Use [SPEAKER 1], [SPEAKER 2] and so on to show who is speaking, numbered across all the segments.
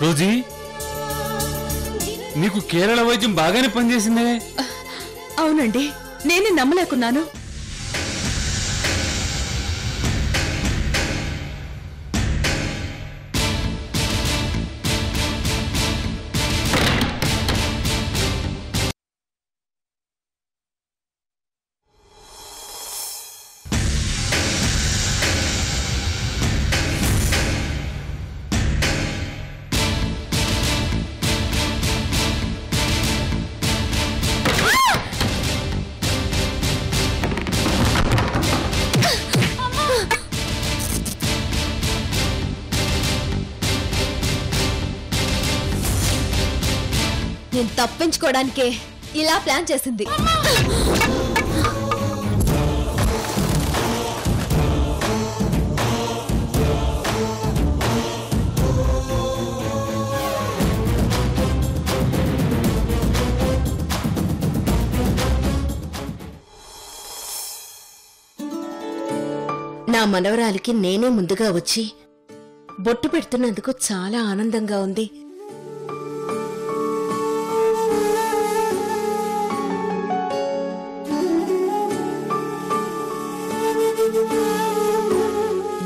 [SPEAKER 1] Rosie, నీకు కేరళ వైద్యం బాగానే పనిచేసిందే.
[SPEAKER 2] అవునండి, నేనే నమ్మలేకున్నాను.
[SPEAKER 3] నేను తప్పించుకోవడానికే ఇలా ప్లాన్ చేసింది.
[SPEAKER 4] నా మనవరాలికి నేనే ముందుగా వచ్చి బొట్టు పెడుతున్నందుకు చాలా ఆనందంగా ఉంది.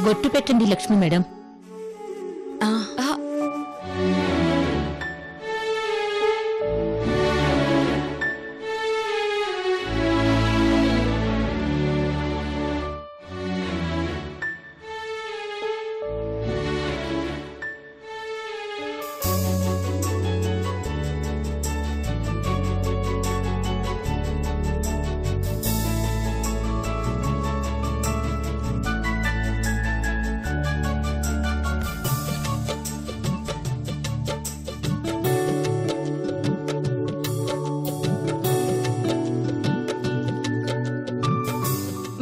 [SPEAKER 5] బొట్టు పెట్టండి లక్ష్మి మేడం.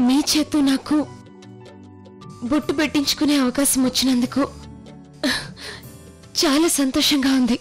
[SPEAKER 4] మీ చేత్తో నాకు బొట్టు పెట్టించుకునే అవకాశం వచ్చినందుకు చాలా సంతోషంగా ఉంది.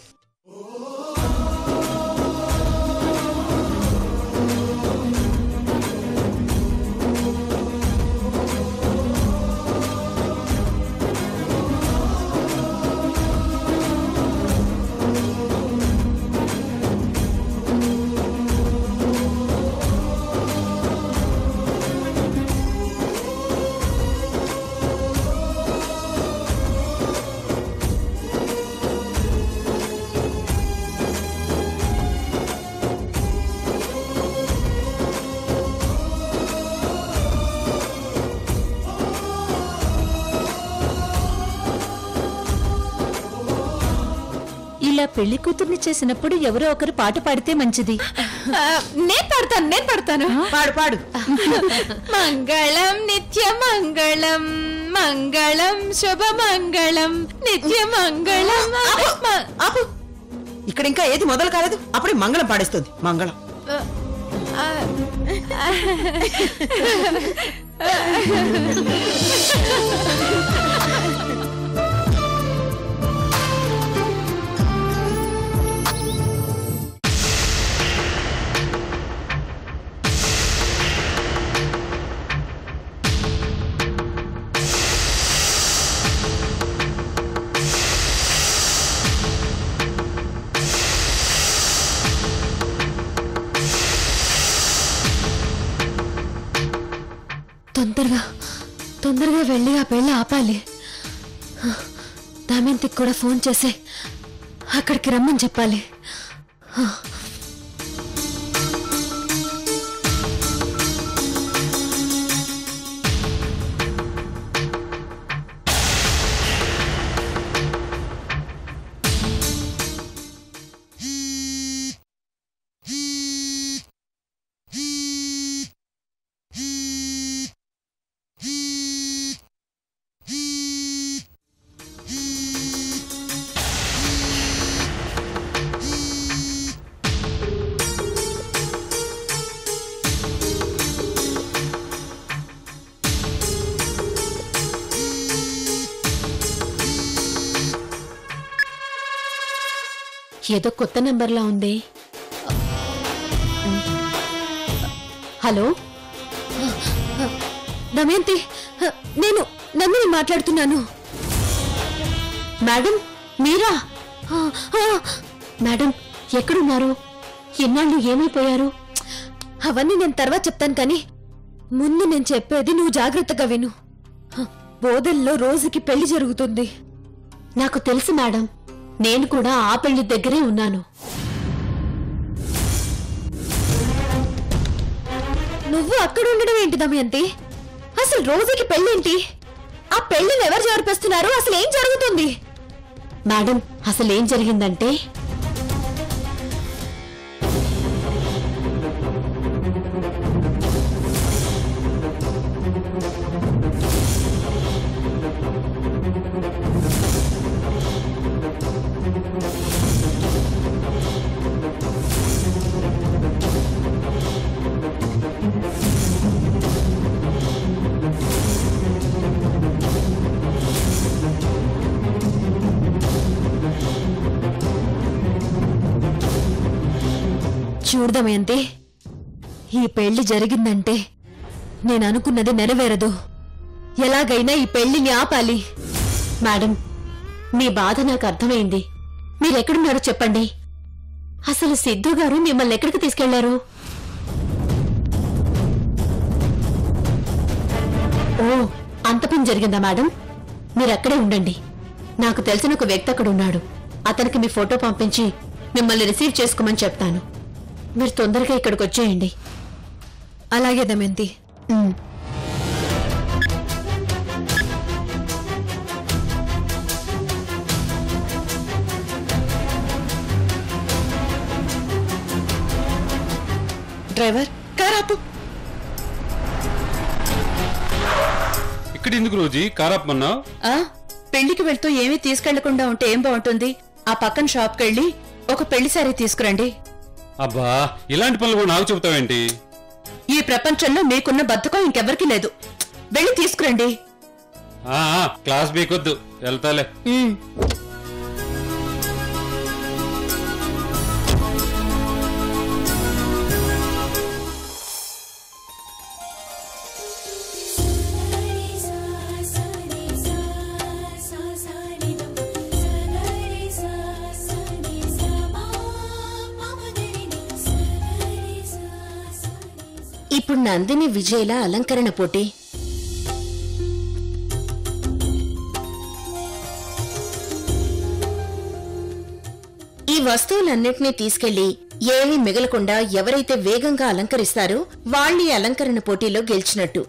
[SPEAKER 4] ఇలా పెళ్లి కూతుర్ని చేసినప్పుడు ఎవరో ఒకరు పాట పాడితే మంచిది.
[SPEAKER 2] నేను పాడతాను.
[SPEAKER 4] పాడు పాడు.
[SPEAKER 2] మంగళం నిత్య మంగళం, మంగళం శుభ మంగళం, నిత్య మంగళం.
[SPEAKER 4] ఆపు, ఇక్కడ ఇంకా ఏది మొదలు కాలేదు, అప్పుడే మంగళం పాడేస్తుంది. మంగళం తొందరగా వెళ్ళి ఆ పెళ్ళి ఆపాలి. దమయంతికి కూడా ఫోన్ చేసి అక్కడికి రమ్మని చెప్పాలి. ఏదో కొత్త నంబర్లా ఉంది. హలో దమయంతి, నేను నందిని మాట్లాడుతున్నాను. మేడం మీరా?
[SPEAKER 5] మేడం ఎక్కడున్నారు? ఎన్నాళ్ళు ఏమైపోయారు?
[SPEAKER 3] అవన్నీ నేను తర్వాత చెప్తాను కానీ ముందు నేను చెప్పేది నువ్వు జాగ్రత్తగా విను. బోధల్లో రోజుకి పెళ్లి జరుగుతుంది.
[SPEAKER 5] నాకు తెలుసు మేడం, నేను కూడా ఆ పెళ్లి దగ్గరే ఉన్నాను.
[SPEAKER 3] నువ్వు అక్కడ ఉండడం ఏంటి దమయంతి? అసలు రోజుకి పెళ్ళేంటి? ఆ పెళ్లిని ఎవరు జరిపిస్తున్నారు? అసలు ఏం జరుగుతుంది?
[SPEAKER 5] మేడం అసలేం జరిగిందంటే
[SPEAKER 3] చూడదమయంతి, ఈ పెళ్లి జరిగిందంటే నేను అనుకున్నది నెరవేరదు. ఎలాగైనా ఈ పెళ్లిని ఆపాలి.
[SPEAKER 5] మేడం మీ బాధ నాకు అర్థమైంది. మీరెక్కడున్నారో చెప్పండి. అసలు సిద్ధు గారు మిమ్మల్ని ఎక్కడికి తీసుకెళ్లారు? ఓ, అంత పని జరిగిందా మేడం? మీరక్కడే ఉండండి. నాకు తెలిసిన ఒక వ్యక్తి అక్కడ ఉన్నాడు. అతనికి మీ ఫోటో పంపించి మిమ్మల్ని రిసీవ్ చేసుకోమని చెప్తాను. మీరు తొందరగా ఇక్కడికి వచ్చేయండి.
[SPEAKER 3] అలాగే దమయంతి.
[SPEAKER 4] డ్రైవర్ కార్ ఆపు.
[SPEAKER 1] ఇక్కడ ఎందుకు రోజీ కారాపమన్నావు?
[SPEAKER 2] పెళ్లికి వెళ్తూ ఏమీ తీసుకెళ్లకుండా ఉంటే ఏం బాగుంటుంది? ఆ పక్కన షాప్కి వెళ్ళి ఒక పెళ్లి సారీ తీసుకురండి.
[SPEAKER 1] అబ్బా, ఇలాంటి పనులు కూడా నాకు చెబుతావేంటి?
[SPEAKER 2] ఈ ప్రపంచంలో మీకున్న బద్ధకం ఇంకెవరికి లేదు. వెళ్ళి తీసుకురండి.
[SPEAKER 1] క్లాస్ బీకొద్దు, వెళ్తాలే.
[SPEAKER 5] ఇప్పుడు నందిని విజయ్ల అలంకరణ పోటీ. ఈ వస్తువులన్నిటినీ తీసుకెళ్లి ఏమీ మిగలకుండా ఎవరైతే వేగంగా అలంకరిస్తారో వాళ్ళీ అలంకరణ పోటీలో గెలిచినట్టు.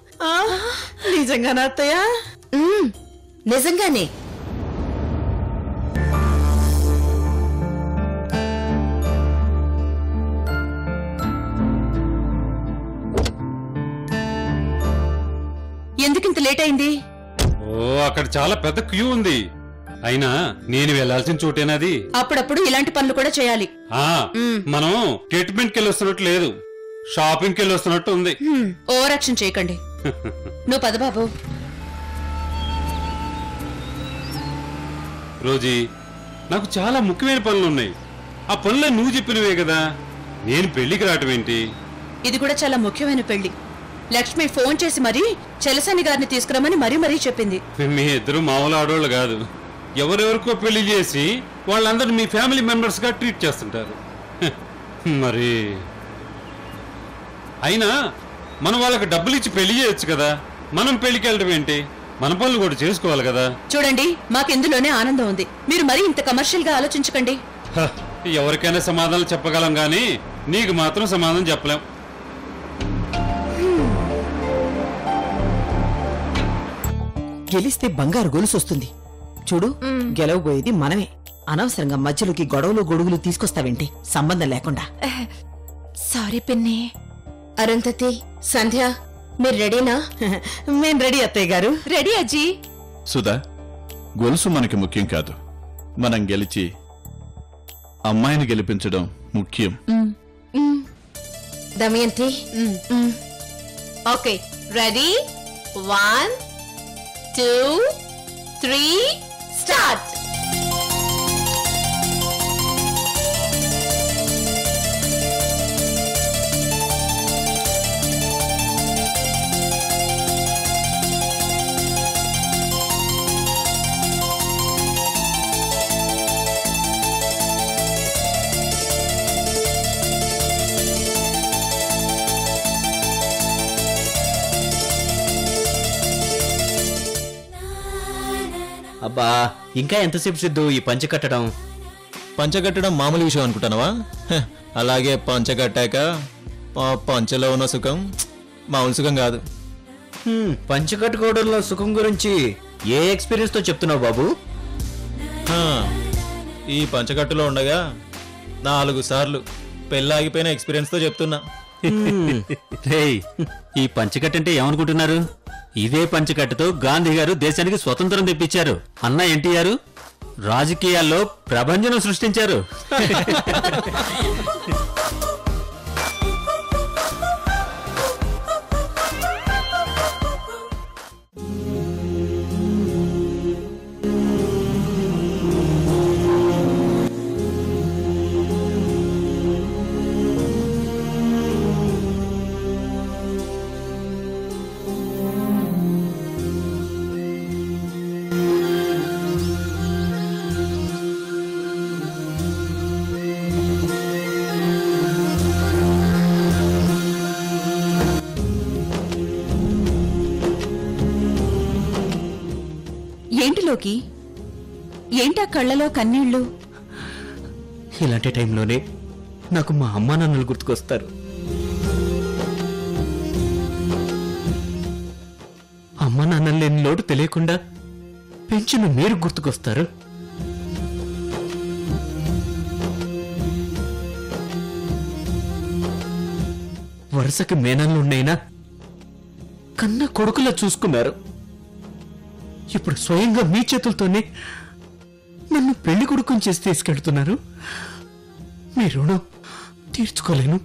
[SPEAKER 4] నిజంగానా అత్తయ్య?
[SPEAKER 5] నిజంగానే.
[SPEAKER 2] ఎందుకింత లేట్ అయింది?
[SPEAKER 1] ఓ, అక్కడ చాలా పెద్ద క్యూ ఉంది. అయినా నేను వెళ్లాల్సిన చోటేనది.
[SPEAKER 2] అప్పుడప్పుడు ఇలాంటి పనులు కూడా చేయాలి.
[SPEAKER 1] మనం ట్రీట్మెంట్కి వెళ్ళి వస్తున్నట్టు లేదు, షాపింగ్కి వెళ్ళి వస్తున్నట్టు ఉంది.
[SPEAKER 2] ఓవర్ యాక్షన్ చేయకండి. నువ్వు పద బాబు.
[SPEAKER 1] రోజీ, నాకు చాలా ముఖ్యమైన పనులున్నాయి. ఆ పనులే నువ్వు చెప్పినవే కదా. నేను పెళ్లికి రావటం ఏంటి?
[SPEAKER 2] ఇది కూడా చాలా ముఖ్యమైన పెళ్లి. లక్ష్మి ఫోన్ చేసి మరీ చెలసాని గారిని తీసుకురమ్మని మరీ చెప్పింది.
[SPEAKER 1] మీ ఇద్దరు మామూలు ఆడవాళ్ళు కాదు. ఎవరెవరికో పెళ్లి చేసి వాళ్ళందరూ మీ ఫ్యామిలీ మెంబర్స్ గా ట్రీట్ చేస్తుంటారు. మరి అయినా మనం వాళ్ళకి డబ్బులు ఇచ్చి పెళ్లి చేయొచ్చు కదా. మనం పెళ్లికి వెళ్ళడం ఏంటి? మన పనులు కూడా చేసుకోవాలి కదా.
[SPEAKER 2] చూడండి, మాకెందులోనే ఆనందం ఉంది. మీరు మరీ ఇంత కమర్షియల్ గా ఆలోచించకండి.
[SPEAKER 1] ఎవరికైనా సమాధానం చెప్పగలం గానీ నీకు మాత్రం సమాధానం చెప్పలేం.
[SPEAKER 4] గెలిస్తే బంగారు గొలుసు వస్తుంది. చూడు, గెలవబోయేది మనమే. అనవసరంగా మధ్యలోకి గొడవలు తీసుకొస్తావేంటి సంబంధం లేకుండా?
[SPEAKER 2] సారీ పిన్ని.
[SPEAKER 5] అరుంధతి, సంధ్య, మీరు రెడీనా?
[SPEAKER 4] మేం రెడీ అత్తయ్య గారు.
[SPEAKER 2] రెడీ అజ్జీ.
[SPEAKER 6] సుధా, గొలుసు మనకి ముఖ్యం కాదు. మనం గెలిచి అమ్మాయిని గెలిపించడం ముఖ్యం.
[SPEAKER 5] Damayanti,
[SPEAKER 2] okay, ready? 1, 2, 3, స్టార్ట్.
[SPEAKER 7] అబ్బా ఇంకా ఎంతసేపు సిద్ధు ఈ పంచె కట్టడం?
[SPEAKER 8] పంచగట్టడం మామూలు విషయం అనుకుంటున్నావా? అలాగే పంచగట్టాక పంచలో ఉన్న సుఖం మామూలు సుఖం కాదు.
[SPEAKER 7] పంచె కట్టుకోవడంలో సుఖం గురించి ఏ ఎక్స్పీరియన్స్ తో చెప్తున్నావు బాబు?
[SPEAKER 8] ఈ పంచగట్టులో ఉండగా 4 సార్లు పెళ్ళాగిపోయిన ఎక్స్పీరియన్స్ తో చెప్తున్నా.
[SPEAKER 1] రేయ్, ఈ పంచకట్టు అంటే ఏమనుకుంటున్నారు? ఇదే పంచకట్టుతో గాంధీ గారు దేశానికి స్వతంత్రం తెప్పించారు. అన్న ఎన్టీఆర్ రాజకీయాల్లో ప్రభంజనం సృష్టించారు.
[SPEAKER 2] ఏంటిలోకి ఏంటా కళ్ళలో కన్నీళ్లు?
[SPEAKER 7] ఇలాంటి టైంలోనే నాకు మా అమ్మా నాన్నలు గుర్తుకొస్తారు. అమ్మా నాన్నలు లేని లోటు తెలియకుండా పెంచిన మీరు గుర్తుకొస్తారు. వరుసకి మేనల్లున్నైనా కన్న కొడుకులా చూసుకున్నారు. ఇప్పుడు స్వయంగా మీ చేతులతోనే నన్ను పెళ్లి కొడుకుని చేసి తీసుకెళ్తున్నారు. మీ రుణం తీర్చుకోలేను.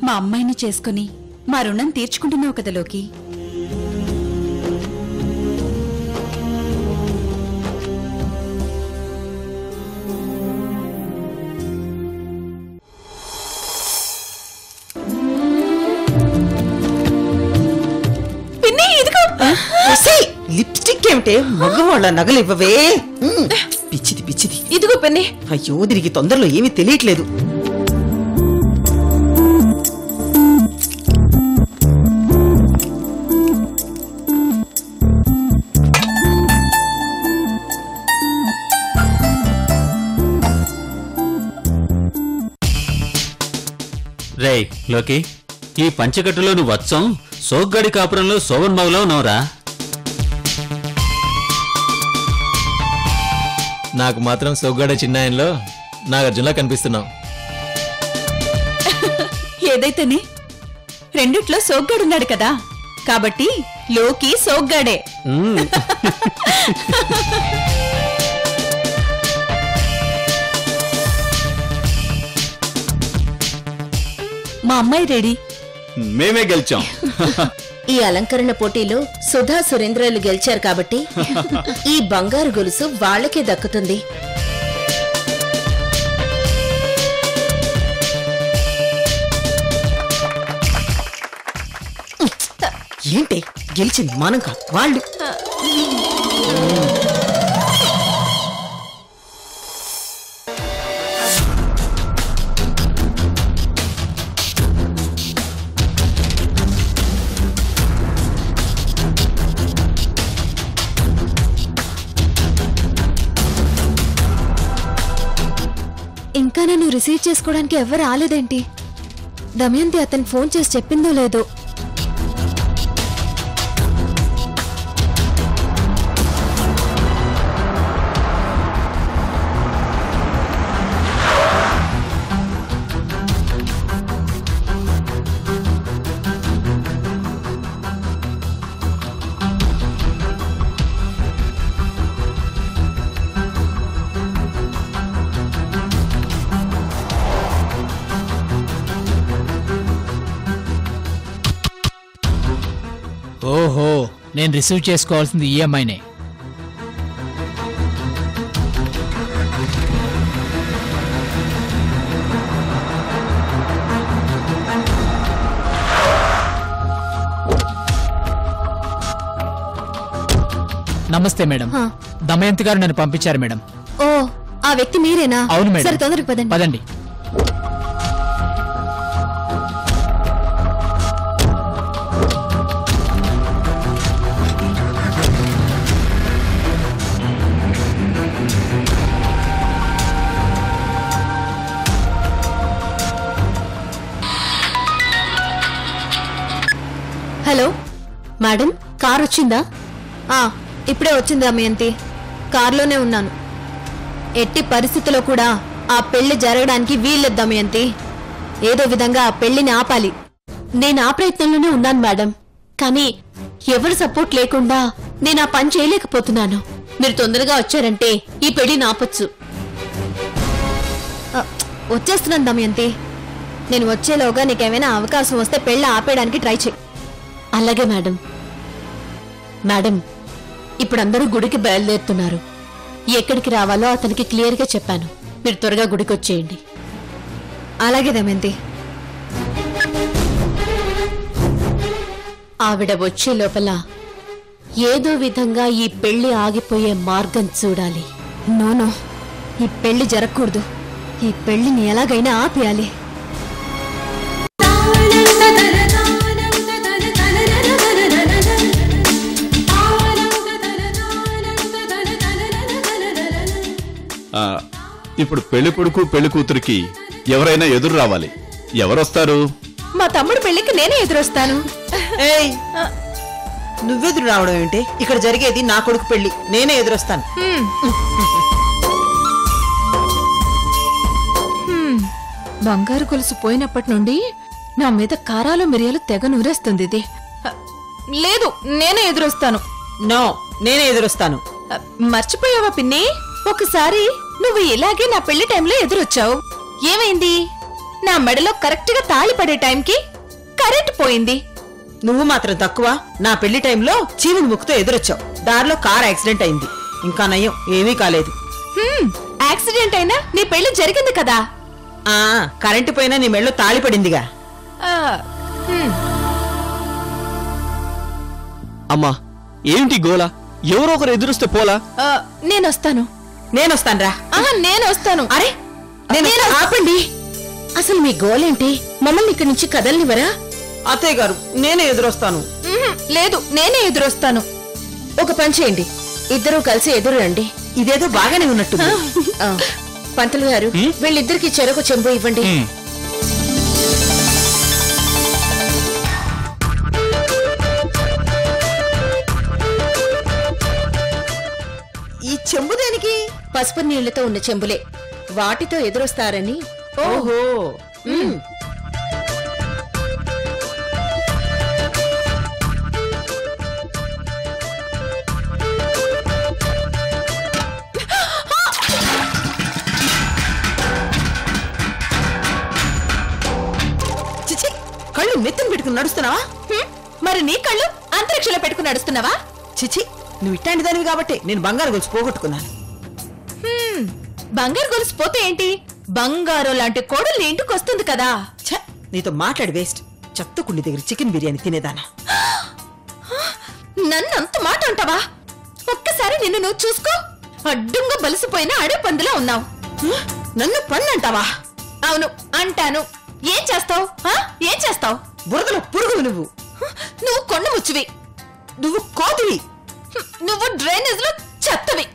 [SPEAKER 2] మా అమ్మాయిని చేసుకుని మా రుణం తీర్చుకుంటున్నావు కదా లోకి.
[SPEAKER 4] లిప్స్టిక్ ఏమిటే? మగవాళ్ళ నగలు ఇవ్వవే. పిచ్చిది పిచ్చిది.
[SPEAKER 3] ఇదిగో పెన్ని.
[SPEAKER 4] అయ్యో, దీనికి తొందరలో ఏమీ తెలియట్లేదు.
[SPEAKER 1] రేయ్ లోకి, ఈ పంచకట్టులో నువ్వు వచ్చాం సోగ్గాడి కాపురంలో శోభన్ బాబులో ఉన్నావురా.
[SPEAKER 8] నాకు మాత్రం సొగ్గాడ చిన్నాయనలో నాగార్జునలా కనిపిస్తున్నావు.
[SPEAKER 2] ఏదైతేనే రెండిట్లో సోగ్గాడున్నాడు కదా, కాబట్టి లోకి సోగ్గాడే. మా అమ్మాయి రెడీ.
[SPEAKER 6] మేమే గెలిచాం.
[SPEAKER 5] ఈ అలంకరణ పోటీలో సుధా సురేంద్రలు గెలిచారు కాబట్టి ఈ బంగారు గొలుసు వాళ్ళకే దక్కుతుంది.
[SPEAKER 4] ఏంటి గెలిచింది మనం కాదు, వాళ్ళు.
[SPEAKER 3] ఇంకా నన్ను రిసీవ్ చేసుకోవడానికి ఎవరు రాలేదేంటి? దమయంతి అతను ఫోన్ చేసి చెప్పిందో లేదో.
[SPEAKER 9] ఓహో, నేను రిసీవ్ చేసుకోవాల్సింది ఈఎంఐనే. నమస్తే మేడం. దమయంతి గారు నన్ను పంపించారు మేడం.
[SPEAKER 3] ఓ, ఆ వ్యక్తి మీరేనా?
[SPEAKER 9] అవును మేడం.
[SPEAKER 3] సరే, తొందరగా పదండి.
[SPEAKER 9] పదండి.
[SPEAKER 3] మేడం కార్ వచ్చిందా? ఇప్పుడే వచ్చింది దమయంతి. కార్లోనే ఉన్నాను. ఎట్టి పరిస్థితిలో కూడా ఆ పెళ్లి జరగడానికి వీల్లేదు దమయంతి. ఏదో విధంగా ఆ పెళ్లిని ఆపాలి. నేను ఆ ప్రయత్నంలోనే ఉన్నాను మేడం. కానీ ఎవరి సపోర్ట్ లేకుండా నేను ఆ పని చేయలేకపోతున్నాను. మీరు తొందరగా వచ్చారంటే ఈ పెళ్లిని ఆపొచ్చు. వచ్చేస్తున్నాను దమయంతి. నేను వచ్చేలోగా నీకేమైనా అవకాశం వస్తే పెళ్లి ఆపేయడానికి ట్రై చేయి. అలాగే మేడం. మేడం, ఇప్పుడు అందరూ గుడికి బయలుదేరుతున్నారు. ఎక్కడికి రావాలో అతనికి క్లియర్గా చెప్పాను. మీరు త్వరగా గుడికి వచ్చేయండి. అలాగే దమయంతి. ఆవిడ వచ్చే లోపల ఏదో విధంగా ఈ పెళ్లి ఆగిపోయే మార్గం చూడాలి. నోనో, ఈ పెళ్లి జరగకూడదు. ఈ పెళ్లిని ఎలాగైనా ఆపేయాలి.
[SPEAKER 6] ఇప్పుడు పెళ్లి కొడుకు పెళ్లి కూతురికి ఎవరైనా ఎదురు రావాలి. ఎవరొస్తారు?
[SPEAKER 2] మా తమ్ముడు పెళ్లికి నేనే ఎదురొస్తాను.
[SPEAKER 4] ఏయ్, నువ్వెదురు రావడం ఏంటి? ఇక్కడ జరిగేది నా కొడుకు పెళ్లి. నేనే ఎదురొస్తాను.
[SPEAKER 2] బంగారు గొలుసు పోయినప్పటి నుండి నా మీద కారాలు మిరియాలు తెగ నూరేస్తుంది ఇది. లేదు, నేనే ఎదురొస్తాను.
[SPEAKER 4] నో, నేనే ఎదురొస్తాను.
[SPEAKER 2] మర్చిపోయావా పిన్ని? ఒకసారి నువ్వు ఇలాగే నా పెళ్లి టైంలో ఎదురొచ్చావు. ఏమైంది? నా మెడలో కరెక్ట్ గా తాళి పడే టైంకి కరెంట్ పోయింది.
[SPEAKER 4] నువ్వు మాత్రం తక్కువ. నా పెళ్లి టైంలో చీముడు ముక్కుతో ఎదురొచ్చావు. దారిలో కార్ యాక్సిడెంట్ అయింది. ఇంకా నయం, ఏమీ కాలేదు.
[SPEAKER 2] యాక్సిడెంట్ అయినా నీ పెళ్లి జరిగింది కదా.
[SPEAKER 4] కరెంటు పోయినా నీ మెడలో తాళి పడిందిగా.
[SPEAKER 8] అమ్మా, ఏంటి గోలా? ఎవరో ఒకరు ఎదురుస్తే పోలా?
[SPEAKER 2] నేనొస్తాను.
[SPEAKER 4] నేనొస్తానురా.
[SPEAKER 2] నేనొస్తాను.
[SPEAKER 4] అరే,
[SPEAKER 2] ఆపండి. అసలు మీ గోలేంటి? మమ్మల్ని ఇక్కడి నుంచి కదలనివరా?
[SPEAKER 4] అత్తయ్య గారు, నేనే ఎదురొస్తాను.
[SPEAKER 2] లేదు, నేనే ఎదురొస్తాను. ఒక పని చేయండి, ఇద్దరూ కలిసి ఎదురు రండి.
[SPEAKER 4] ఇదేదో బాగానే ఉన్నట్టు.
[SPEAKER 2] పంతులు గారు, వీళ్ళిద్దరికి చెరకు చెంబు ఇవ్వండి.
[SPEAKER 4] ఈ చెంబు దేనికి?
[SPEAKER 2] పసుపు నీళ్లతో ఉన్న చెంబులే, వాటితో ఎదురొస్తారని.
[SPEAKER 4] ఓహో. చిచి, కళ్ళు నెత్తిన పెట్టుకుని నడుస్తున్నావా?
[SPEAKER 2] మరి నీ కళ్ళు అంతరిక్షంలో పెట్టుకుని నడుస్తున్నావా?
[SPEAKER 4] చిచి, నువ్వు ఇట్లాంటి దానివి కాబట్టి నేను బంగారు గొలుసు పోగొట్టుకున్నాను.
[SPEAKER 2] బంగారు గొలుసు పోతే ఏంటి? బంగారు లాంటి కోడలు ఇంటికి వస్తుంది కదా.
[SPEAKER 4] నీతో మాట్లాడి వేస్ట్. చెత్తకుండి దగ్గర చికెన్ బిర్యానీ తినేదానా?
[SPEAKER 2] నన్ను అంత మాట అంటావా? ఒక్కసారి నిన్ను నువ్వు చూసుకో. అడ్డంగా బలిసిపోయిన అడవి పందులా ఉన్నావు.
[SPEAKER 4] నన్ను పన్ను అంటావా?
[SPEAKER 2] అవును, అంటాను. ఏం చేస్తావు? ఏం చేస్తావు?
[SPEAKER 4] బురదలో పురుగులు నువ్వు.
[SPEAKER 2] నువ్వు కొండ ముచ్చివి.
[SPEAKER 4] నువ్వు కోతివి.
[SPEAKER 2] నువ్వు డ్రైనేజ్ లో చెత్తవి.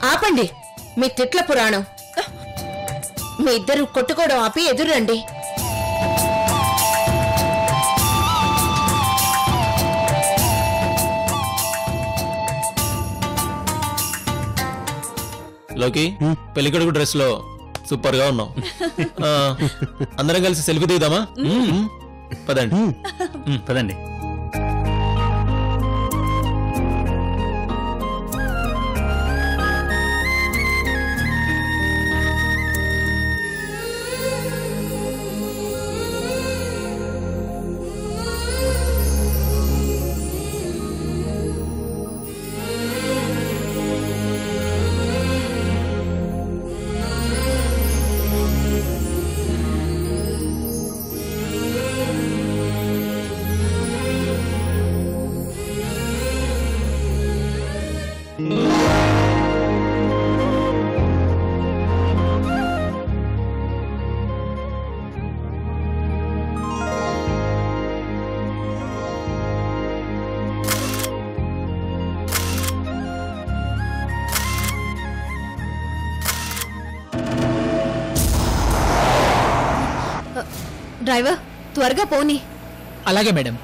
[SPEAKER 2] ఆపండి మీ తిట్ల పురాణం. మీ ఇద్దరు కొట్టుకోవడం ఆపి ఎదురండి.
[SPEAKER 8] లోకి, పెళ్లికొడుకు డ్రెస్ లో సూపర్ గా ఉన్నావు. అందరం కలిసి సెల్ఫీ దిగుదామా? పదండి.
[SPEAKER 1] పదండి.
[SPEAKER 3] డ్రైవర్ త్వరగా పోనీ.
[SPEAKER 9] అలాగే మేడం.